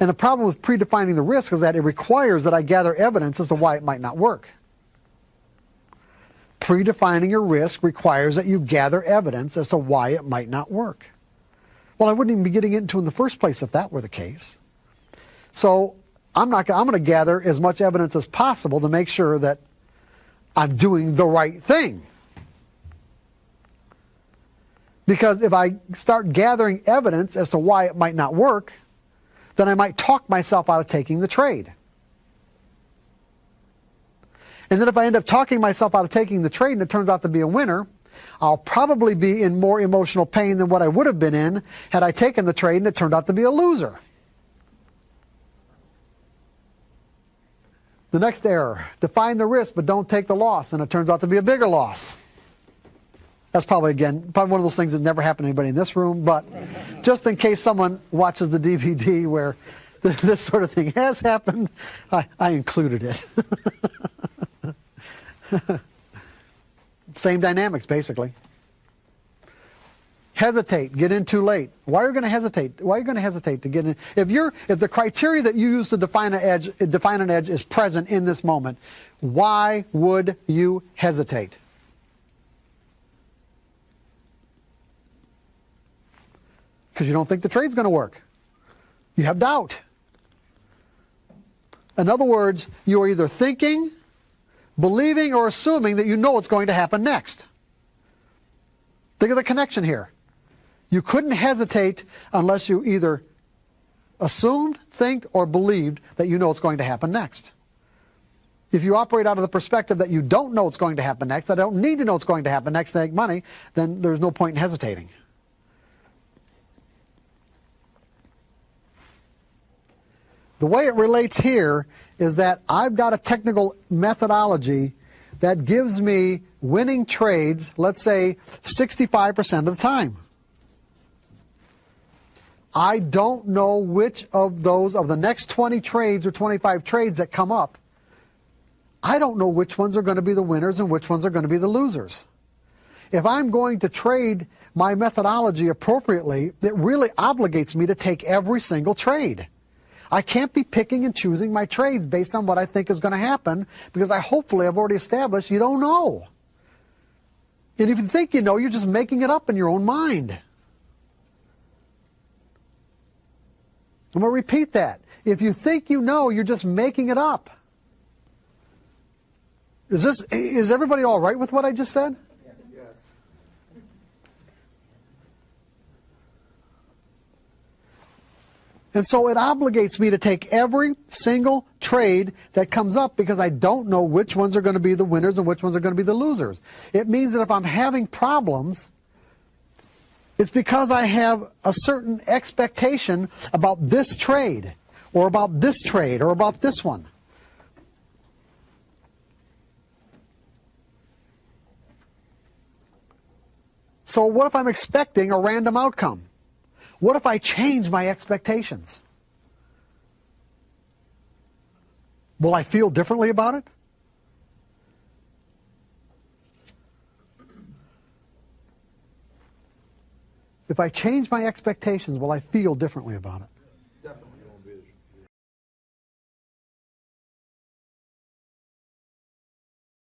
And the problem with predefining the risk is that it requires that I gather evidence as to why it might not work. Predefining your risk requires that you gather evidence as to why it might not work. Well, I wouldn't even be getting into it in the first place if that were the case. So I'm going to gather as much evidence as possible to make sure that I'm doing the right thing. Because if I start gathering evidence as to why it might not work, then I might talk myself out of taking the trade. And then if I end up talking myself out of taking the trade and it turns out to be a winner, I'll probably be in more emotional pain than what I would have been in had I taken the trade and it turned out to be a loser. The next error, define the risk but don't take the loss, and it turns out to be a bigger loss. That's probably one of those things that never happened to anybody in this room, but just in case someone watches the DVD where this sort of thing has happened, I included it. Same dynamics, basically. Hesitate, get in too late. Why are you going to hesitate? Why are you going to hesitate to get in? If the criteria that you use to define an edge is present in this moment, why would you hesitate? Because you don't think the trade's going to work. You have doubt. In other words, you are either thinking, believing, or assuming that you know what's going to happen next. Think of the connection here. You couldn't hesitate unless you either assumed, think, or believed that you know what's going to happen next. If you operate out of the perspective that you don't know what's going to happen next, I don't need to know what's going to happen next to make money, then there's no point in hesitating. The way it relates here is that I've got a technical methodology that gives me winning trades, let's say 65% of the time. I don't know which of the next 20 trades or 25 trades that come up, I don't know which ones are going to be the winners and which ones are going to be the losers. If I'm going to trade my methodology appropriately, it really obligates me to take every single trade. I can't be picking and choosing my trades based on what I think is going to happen, because hopefully I've already established you don't know. And if you think you know, you're just making it up in your own mind. I'm going to repeat that. If you think you know, you're just making it up. Is everybody all right with what I just said? Yes. And so it obligates me to take every single trade that comes up, because I don't know which ones are going to be the winners and which ones are going to be the losers. It means that if I'm having problems, it's because I have a certain expectation about this trade, or about this trade, or about this one. So what if I'm expecting a random outcome? What if I change my expectations? Will I feel differently about it? If I change my expectations, will I feel differently about it?